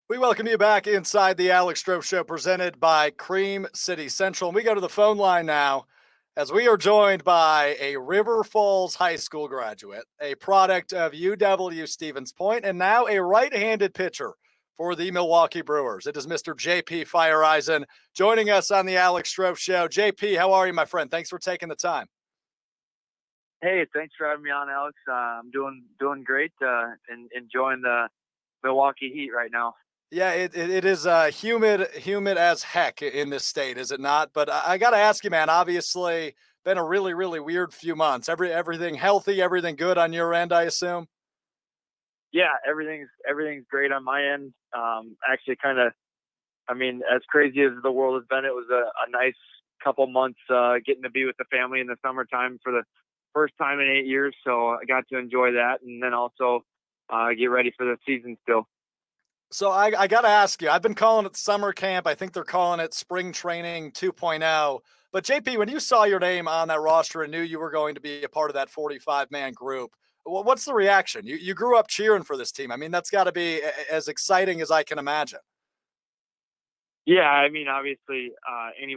We welcome you back inside the Alex Strouf Show presented by Cream City Central. And we go to the phone line now as we are joined by a River Falls High School graduate, a product of UW Stevens Point, and now a right-handed pitcher for the Milwaukee Brewers. It is Mr. JP Feyereisen joining us on the Alex Strouf Show. JP, how are you, my friend? Thanks for taking the time. Hey, thanks for having me on, Alex. I'm doing great and enjoying the Milwaukee heat right now. Yeah, it is humid as heck in this state, is it not? But I got to ask you, man. Obviously, been a really weird few months. Everything healthy, everything good on your end, I assume. Yeah, everything's great on my end. Actually, as crazy as the world has been, it was a nice couple months getting to be with the family in the summertime for the first time in 8 years. So I got to enjoy that, and then also get ready for the season still. So I got to ask you, I've been calling it summer camp. I think they're calling it spring training 2.0. But JP, when you saw your name on that roster and knew you were going to be a part of that 45-man group, what's the reaction? You grew up cheering for this team. I mean, that's got to be as exciting as I can imagine. Yeah, I mean, obviously, any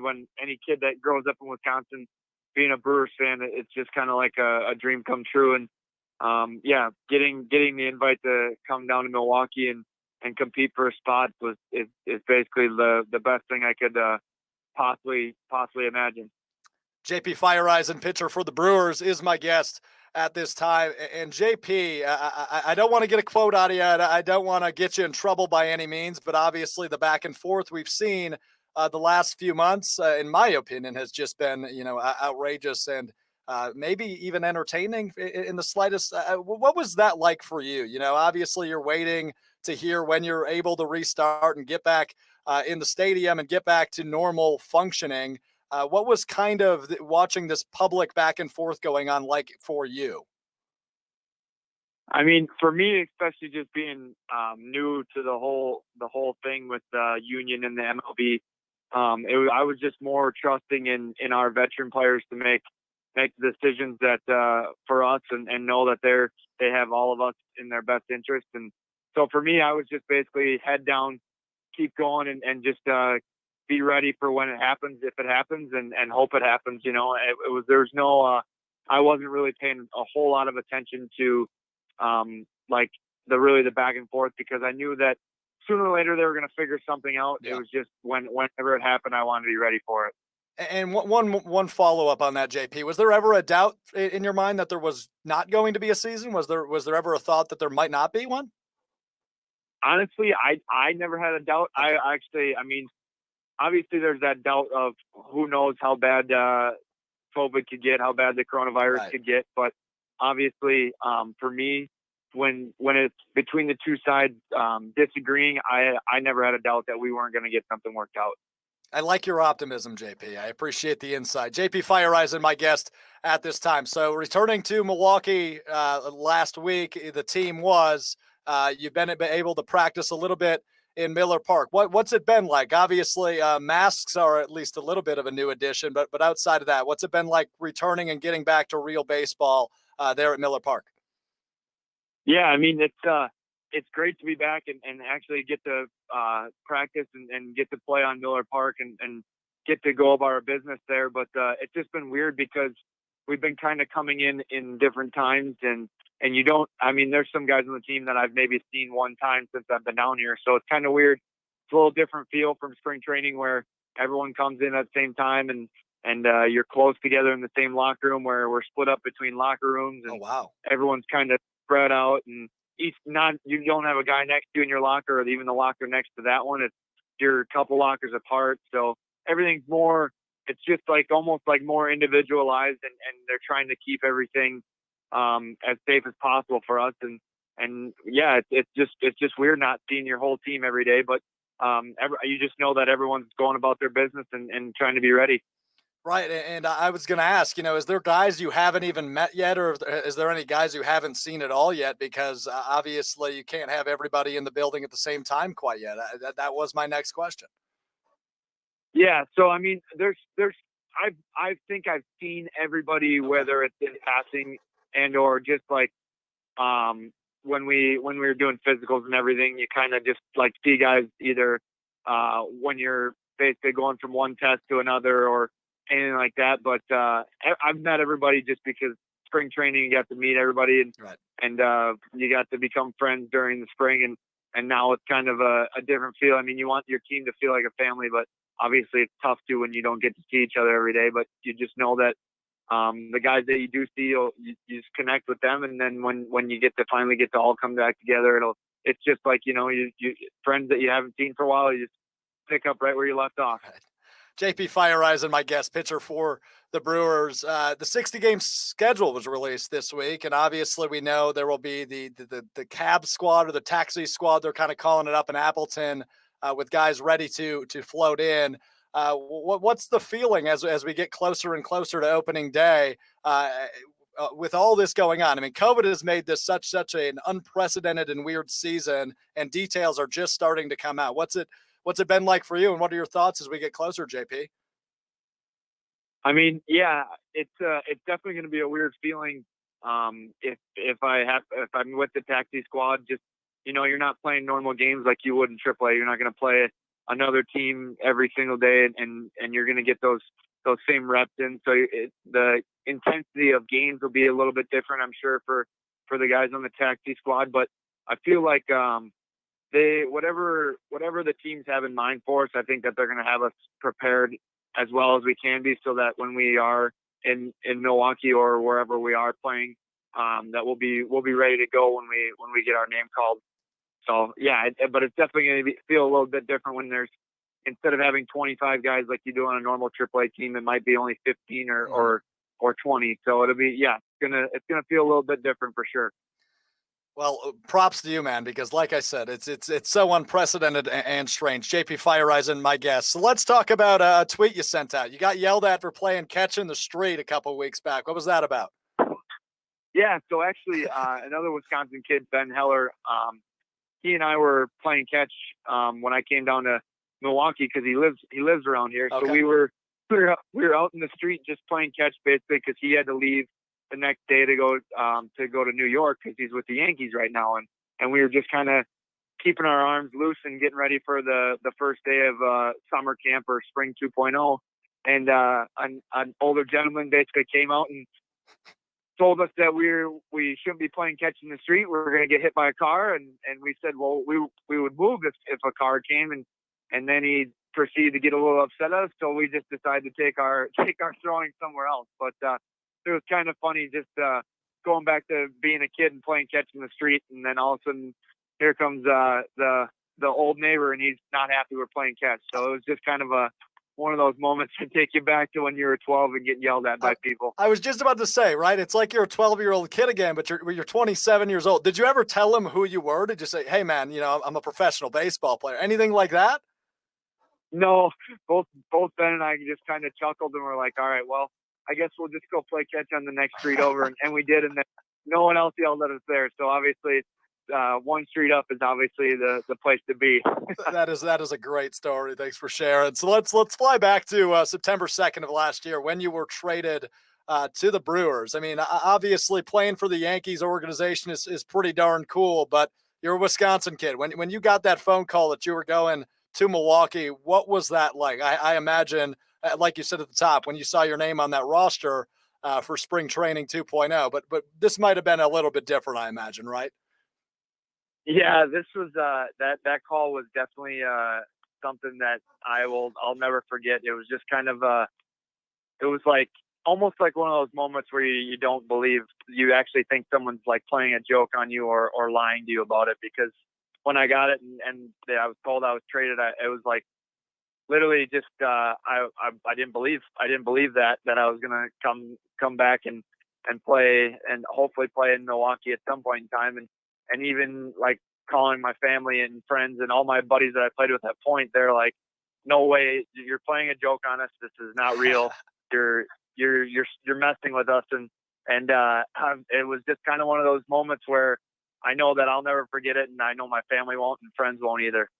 kid that grows up in Wisconsin, being a Brewers fan, it's just kind of like a dream come true. And getting the invite to come down to Milwaukee and compete for a spot is basically the best thing I could possibly imagine. JP Feyereisen, pitcher for the Brewers, is my guest at this time. And JP, I don't want to get a quote out of you. I don't want to get you in trouble by any means, but obviously the back and forth we've seen the last few months, in my opinion, has just been, outrageous and maybe even entertaining in the slightest. What was that like for you? Obviously you're waiting to hear when you're able to restart and get back in the stadium and get back to normal functioning. What was kind of watching this public back and forth going on like for you? I mean, for me, especially just being new to the whole thing with the union and the MLB, I was just more trusting in our veteran players to make the decisions that for us and know that they have all of us in their best interest. And so for me, I was just basically head down, keep going, and just be ready for when it happens, if it happens, and hope it happens. I wasn't really paying a whole lot of attention to the back and forth, because I knew that sooner or later they were going to figure something out. Yeah. It was just whenever it happened, I wanted to be ready for it. And one follow up on that, JP, was there ever a doubt in your mind that there was not going to be a season? Was there ever a thought that there might not be one? Honestly, I never had a doubt. Okay. Obviously there's that doubt of who knows how bad COVID could get, how bad the coronavirus could get. But obviously, for me, when it's between the two sides disagreeing, I never had a doubt that we weren't going to get something worked out. I like your optimism, JP. I appreciate the insight. JP Feyereisen, my guest at this time. So returning to Milwaukee last week, the team was you've been able to practice a little bit in Miller Park. What's it been like? Obviously, masks are at least a little bit of a new addition, but outside of that, what's it been like returning and getting back to real baseball there at Miller Park? Yeah, I mean, it's great to be back and actually get to practice and get to play on Miller Park and get to go about our business there. But it's just been weird because we've been kind of coming in different times and there's some guys on the team that I've maybe seen one time since I've been down here. So it's kind of weird. It's a little different feel from spring training where everyone comes in at the same time and you're close together in the same locker room, where we're split up between locker rooms. And everyone's kind of spread out, and you don't have a guy next to you in your locker or even the locker next to that one. You're a couple lockers apart. So everything's it's just almost more individualized, and they're trying to keep everything as safe as possible for us. And yeah, it's just weird not seeing your whole team every day, but you just know that everyone's going about their business and trying to be ready. Right. And I was going to ask, is there guys you haven't even met yet, or is there any guys you haven't seen at all yet? Because obviously you can't have everybody in the building at the same time quite yet. That was my next question. Yeah. So, I mean, I think I've seen everybody, whether it's in passing and or just when we were doing physicals and everything, you kind of just like see guys either when you're basically going from one test to another or anything like that. But I've met everybody just because spring training, you got to meet everybody and Right. and you got to become friends during the spring. And now it's kind of a different feel. I mean, you want your team to feel like a family, but obviously it's tough too when you don't get to see each other every day. But you just know that the guys that you do see, you just connect with them. And then when you get to finally get to all come back together, it's just like, you friends that you haven't seen for a while, you just pick up right where you left off. Right. JP Feyereisen, my guest pitcher for the Brewers. The 60-game schedule was released this week, and obviously we know there will be the cab squad or the taxi squad. They're kind of calling it up in Appleton with guys ready to float in. What's the feeling as we get closer and closer to opening day with all this going on? I mean, COVID has made this such an unprecedented and weird season, and details are just starting to come out. What's it been like for you, and what are your thoughts as we get closer, JP? I mean, yeah, it's definitely going to be a weird feeling. If I'm with the taxi squad, just, you're not playing normal games like you would in AAA. You're not going to play another team every single day and you're going to get those same reps in. So the intensity of games will be a little bit different, I'm sure, for the guys on the taxi squad. But I feel like, whatever the teams have in mind for us, I think that they're going to have us prepared as well as we can be, so that when we are in Milwaukee or wherever we are playing, that we'll be ready to go when we get our name called. So yeah, but it's definitely going to feel a little bit different when there's, instead of having 25 guys like you do on a normal AAA team, it might be only 15 or 20. So it'll be, yeah, it's gonna feel a little bit different for sure. Well, props to you, man, because like I said, it's so unprecedented and strange. JP Feyereisen, my guest. So let's talk about a tweet you sent out. You got yelled at for playing catch in the street a couple weeks back. What was that about? Yeah, so actually, another Wisconsin kid, Ben Heller, he and I were playing catch when I came down to Milwaukee because he lives around here. Okay. So we were out in the street just playing catch basically because he had to leave the next day to go to New York because he's with the Yankees right now, and we were just kind of keeping our arms loose and getting ready for the first day of summer camp or spring 2.0. And an older gentleman basically came out and told us that we shouldn't be playing catch in the street. We were going to get hit by a car, and we said, well, we would move if a car came, and then he proceeded to get a little upset at us. So we just decided to take our throwing somewhere else. But it was kind of funny just going back to being a kid and playing catch in the street, and then all of a sudden here comes the old neighbor, and he's not happy we're playing catch. So it was just kind of one of those moments to take you back to when you were 12 and getting yelled at by people. I was just about to say, right? It's like you're a 12-year-old kid again, but you're 27 years old. Did you ever tell him who you were? Did you say, hey, man, I'm a professional baseball player? Anything like that? No, both Ben and I just kind of chuckled and were like, all right, well, I guess we'll just go play catch on the next street over. And we did. And then no one else yelled at us there. So obviously one street up is obviously the place to be. That is a great story. Thanks for sharing. So let's fly back to September 2nd of last year when you were traded to the Brewers. I mean, obviously playing for the Yankees organization is pretty darn cool, but you're a Wisconsin kid. When you got that phone call that you were going to Milwaukee, what was that like? I imagine, like you said at the top, when you saw your name on that roster for spring training 2.0, but this might have been a little bit different, I imagine, right? Yeah, this was that call was definitely something that I'll never forget. It was just kind of it was like almost like one of those moments where you don't believe, you actually think someone's like playing a joke on you or lying to you about it, because when I got it and I was told I was traded, it was like literally just I didn't believe that I was gonna come back and play and hopefully play in Milwaukee at some point in time, and even like calling my family and friends and all my buddies that I played with at that point, they're like, no way, you're playing a joke on us, this is not real, you're messing with us. And it was just kind of one of those moments where I know that I'll never forget it, and I know my family won't and friends won't either.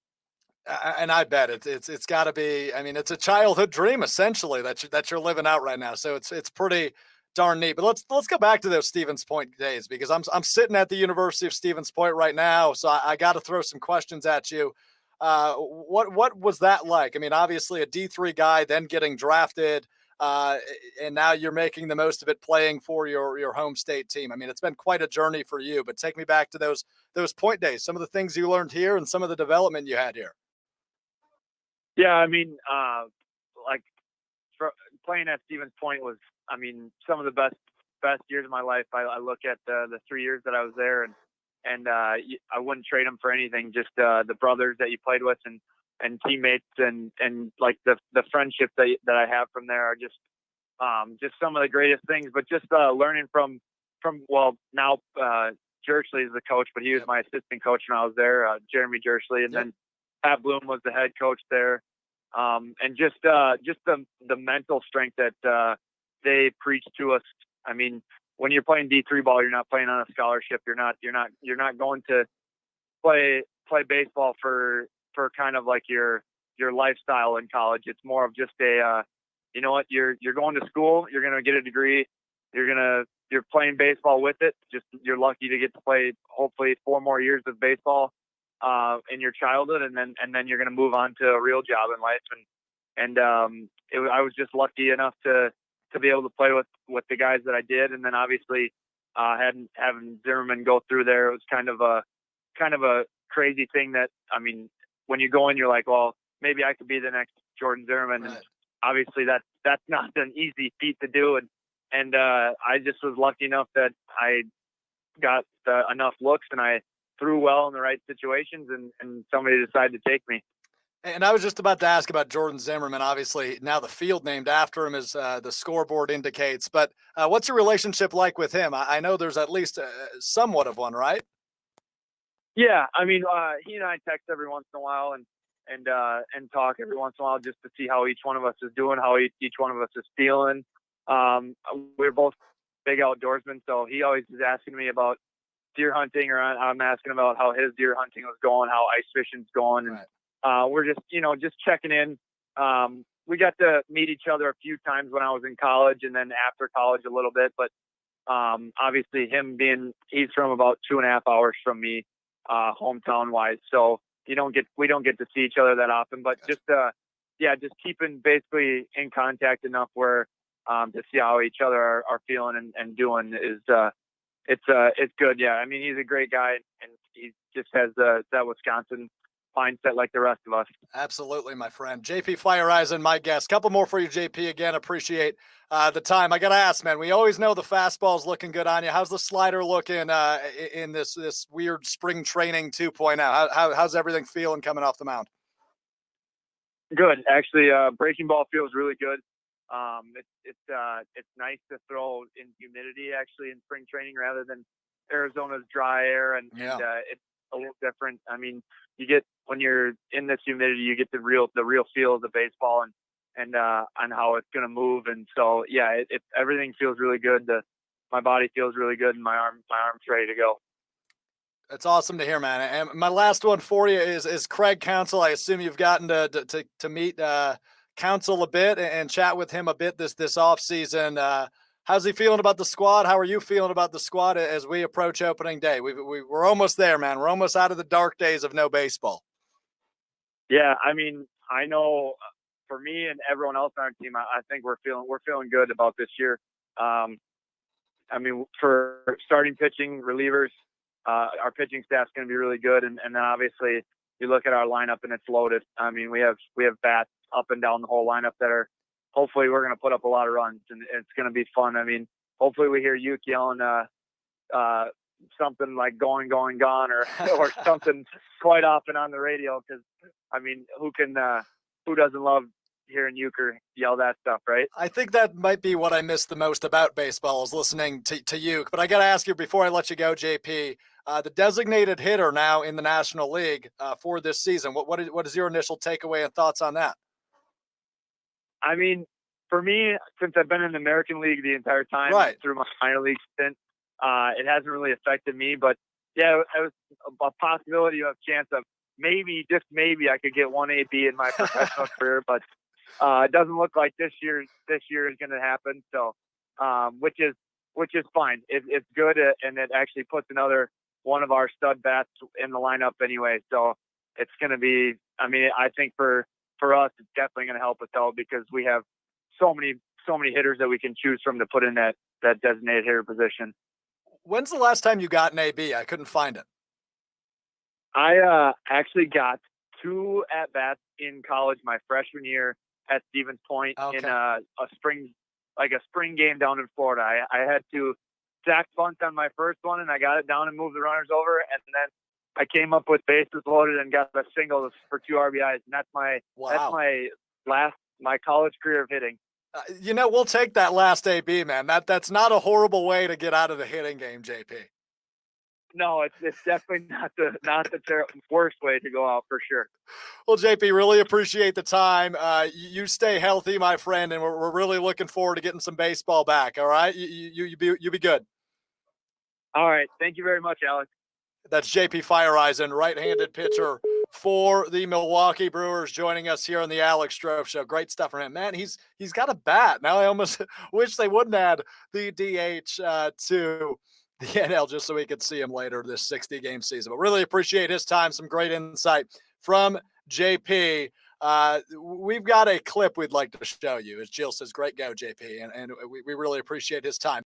And I bet it's got to be. I mean, it's a childhood dream essentially that you're living out right now. So it's pretty darn neat. But let's go back to those Stevens Point days, because I'm sitting at the University of Stevens Point right now, so I got to throw some questions at you. What was that like? I mean, obviously a D3 guy, then getting drafted, uh, and now you're making the most of it playing for your home state team. I mean, it's been quite a journey for you. But take me back to those Point days, some of the things you learned here, and some of the development you had here. Yeah, I mean, like playing at Stevens Point was, I mean, some of the best years of my life. I look at the 3 years that I was there, and I wouldn't trade them for anything. Just the brothers that you played with, and teammates, and like the friendships that I have from there are just some of the greatest things. But just learning from well, now Jersley is the coach, but he was my assistant coach when I was there, Jeremy Jersley, and then Pat Bloom was the head coach there. And just the mental strength that they preach to us. I mean, when you're playing D3 ball, you're not playing on a scholarship. You're not going to play baseball for kind of like your lifestyle in college. It's more of just a you know what, you're going to school, you're going to get a degree, you're playing baseball with it. Just you're lucky to get to play hopefully 4 more years of baseball in your childhood, and then you're going to move on to a real job in life. I was just lucky enough to be able to play with the guys that I did, and then obviously having Zimmerman go through there, it was kind of a crazy thing. That, I mean, when you go in, you're like, well, maybe I could be the next Jordan Zimmerman, right. And obviously that's not an easy feat to do, and I just was lucky enough that I got enough looks, and I threw well in the right situations, and somebody decided to take me. And I was just about to ask about Jordan Zimmerman. Obviously, now the field named after him, as the scoreboard indicates. But what's your relationship like with him? I know there's at least somewhat of one, right? Yeah, I mean, he and I text every once in a while, and talk every once in a while, just to see how each one of us is doing, how each one of us is feeling. We're both big outdoorsmen, so he always is asking me about deer hunting, or I'm asking about how his deer hunting was going, how ice fishing's going. And right. We're just checking in. We got to meet each other a few times when I was in college, and then after college a little bit. But obviously he's from about 2.5 hours from me, hometown wise. So we don't get to see each other that often, but just keeping basically in contact enough where to see how each other are feeling and doing is it's good. Yeah. I mean, he's a great guy, and he just has that Wisconsin mindset like the rest of us. Absolutely, my friend. JP Feyereisen, my guest. Couple more for you, JP. Again, appreciate the time. I got to ask, man, we always know the fastball's looking good on you. How's the slider looking in this weird spring training 2.0? How's everything feeling coming off the mound? Good. Actually, breaking ball feels really good. It's nice to throw in humidity actually in spring training rather than Arizona's dry air, and it's a little different. I mean, when you're in this humidity, you get the real feel of the baseball and how it's going to move. And so, yeah, everything feels really good. My body feels really good, and my arm's ready to go. That's awesome to hear, man. And my last one for you is Craig Counsell. I assume you've gotten to meet Counsell a bit and chat with him a bit this off season. How's he feeling about the squad? How are you feeling about the squad as we approach opening day? We're almost there, man. We're almost out of the dark days of no baseball. Yeah, I mean, I know for me and everyone else on our team, I think we're feeling good about this year. I mean, for starting pitching, relievers, our pitching staff's going to be really good, and then obviously you look at our lineup and it's loaded. I mean, we have bats up and down the whole lineup that are. Hopefully we're going to put up a lot of runs, and it's going to be fun. I mean, hopefully we hear Uke yelling something like going, gone, or something quite often on the radio. Because, I mean, who doesn't love hearing Euchre yell that stuff, right? I think that might be what I miss the most about baseball, is listening to Uke. But I got to ask you before I let you go, JP, the designated hitter now in the National League for this season. What is your initial takeaway and thoughts on that? I mean, for me, since I've been in the American League the entire time, right, through my minor league stint, it hasn't really affected me. But yeah, it was a possibility of chance of maybe, just maybe, I could get one AB in my professional career. But it doesn't look like this year is going to happen. So which is fine. It's good, and it actually puts another one of our stud bats in the lineup anyway. So it's going to be. I mean, I think for us, it's definitely going to help us out because we have so many hitters that we can choose from to put in that designated hitter position. When's the last time you got an AB? I couldn't find it. I actually got 2 at bats in college my freshman year at Stevens Point in a spring game down in Florida. I had to sack bunt on my first one, and I got it down and moved the runners over, and then I came up with bases loaded and got a single for 2 RBIs, and that's my college career of hitting. We'll take that last AB, man. That's not a horrible way to get out of the hitting game, JP. No, it's definitely not the worst way to go out for sure. Well, JP, really appreciate the time. You stay healthy, my friend, and we're really looking forward to getting some baseball back. All right, you be good. All right, thank you very much, Alex. That's JP Feyereisen, right-handed pitcher for the Milwaukee Brewers, joining us here on the Alex Strouf Show. Great stuff from him, man. He's got a bat. Now I almost wish they wouldn't add the DH to the NL just so we could see him later this 60-game season. But really appreciate his time. Some great insight from JP. We've got a clip we'd like to show you. As Jill says, great go, JP. And we really appreciate his time.